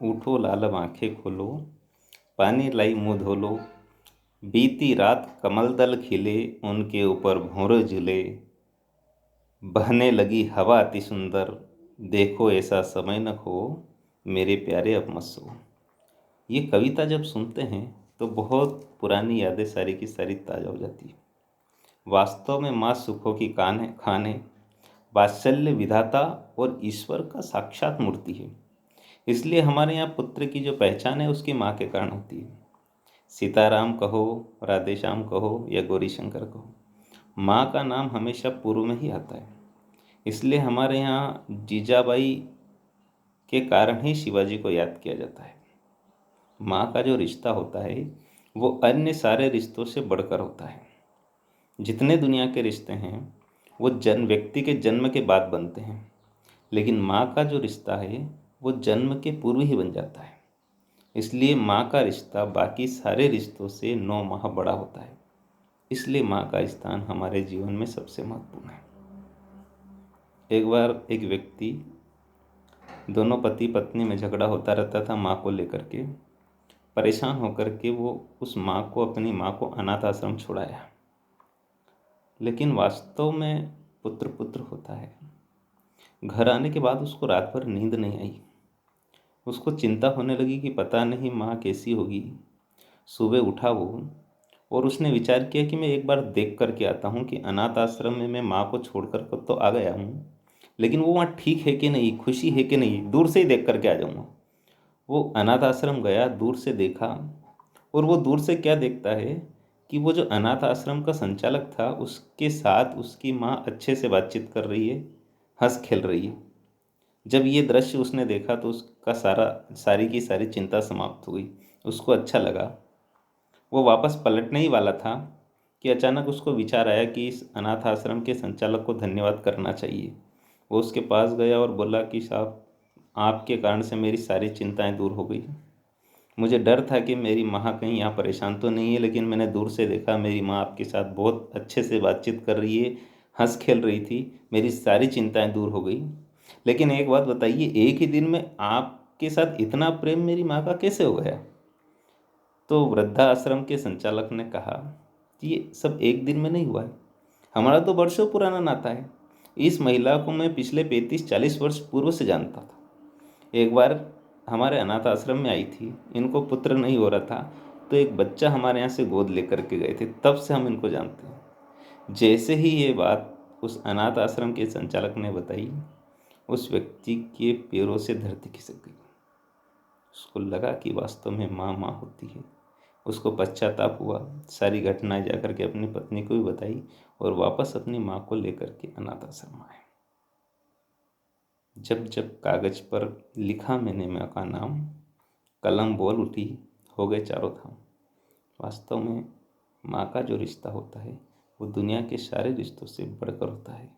उठो लालब आंखें खोलो, पानी लाई मुँह धो लो। बीती रात कमल दल खिले, उनके ऊपर भंवरे झूले। बहने लगी हवा अति सुंदर, देखो ऐसा समय न खो, मेरे प्यारे अब मत सो। ये कविता जब सुनते हैं तो बहुत पुरानी यादें सारी की सारी ताज़ा हो जाती है। वास्तव में माँ सुखों की खाने वात्सल्य विधाता और ईश्वर का साक्षात मूर्ति है। इसलिए हमारे यहाँ पुत्र की जो पहचान है उसकी माँ के कारण होती है। सीताराम कहो, राधे श्याम कहो या गौरी शंकर कहो, माँ का नाम हमेशा पूर्व में ही आता है। इसलिए हमारे यहाँ जीजाबाई के कारण ही शिवाजी को याद किया जाता है। माँ का जो रिश्ता होता है वो अन्य सारे रिश्तों से बढ़कर होता है। जितने दुनिया के रिश्ते हैं वो व्यक्ति के जन्म के बाद बनते हैं, लेकिन माँ का जो रिश्ता है वो जन्म के पूर्व ही बन जाता है। इसलिए माँ का रिश्ता बाकी सारे रिश्तों से 9 माह बड़ा होता है। इसलिए माँ का स्थान हमारे जीवन में सबसे महत्वपूर्ण है। एक बार एक व्यक्ति, दोनों पति पत्नी में झगड़ा होता रहता था माँ को लेकर के। परेशान होकर के वो उस माँ को, अपनी माँ को अनाथ आश्रम छुड़ाया। लेकिन वास्तव में पुत्र पुत्र होता है। घर आने के बाद उसको रात भर नींद नहीं आई। उसको चिंता होने लगी कि पता नहीं माँ कैसी होगी। सुबह उठा वो और उसने विचार किया कि मैं एक बार देख कर के आता हूँ कि अनाथ आश्रम में मैं माँ को छोड़कर तो आ गया हूँ, लेकिन वो वहाँ ठीक है कि नहीं, खुशी है कि नहीं, दूर से ही देख करके आ जाऊँगा। वो अनाथ आश्रम गया, दूर से देखा, और वो दूर से क्या देखता है कि वो जो अनाथ आश्रम का संचालक था उसके साथ उसकी माँ अच्छे से बातचीत कर रही है, हंस खेल रही है। जब ये दृश्य उसने देखा तो उसका सारी की सारी चिंता समाप्त हो गई। उसको अच्छा लगा। वो वापस पलटने ही वाला था कि अचानक उसको विचार आया कि इस अनाथ आश्रम के संचालक को धन्यवाद करना चाहिए। वो उसके पास गया और बोला कि साहब, आपके कारण से मेरी सारी चिंताएं दूर हो गई। मुझे डर था कि मेरी माँ कहीं यहाँ परेशान तो नहीं है, लेकिन मैंने दूर से देखा मेरी माँ आपके साथ बहुत अच्छे से बातचीत कर रही है, हंस खेल रही थी, मेरी सारी चिंताएं दूर हो गई। लेकिन एक बात बताइए, एक ही दिन में आपके साथ इतना प्रेम मेरी माँ का कैसे हो गया? तो वृद्धा आश्रम के संचालक ने कहा कि ये सब एक दिन में नहीं हुआ है, हमारा तो वर्षों पुराना नाता है। इस महिला को मैं पिछले 35-40 वर्ष पूर्व से जानता था। एक बार हमारे अनाथ आश्रम में आई थी, इनको पुत्र नहीं हो रहा था, तो एक बच्चा हमारे यहाँ से गोद लेकर के गए थे, तब से हम इनको जानते हैं। जैसे ही ये बात उस अनाथ आश्रम के संचालक ने बताई, उस व्यक्ति के पैरों से धरती खिसक गई। उसको लगा कि वास्तव में माँ माँ होती है। उसको पश्चाताप हुआ, सारी घटनाएं जाकर के अपनी पत्नी को भी बताई और वापस अपनी माँ को लेकर के अनाथ आश्रम आए। जब जब कागज पर लिखा मैंने माँ का नाम, कलम बोल उठी, हो गए चारों धाम। वास्तव में माँ का जो रिश्ता होता है वो दुनिया के सारे रिश्तों से बढ़कर होता है।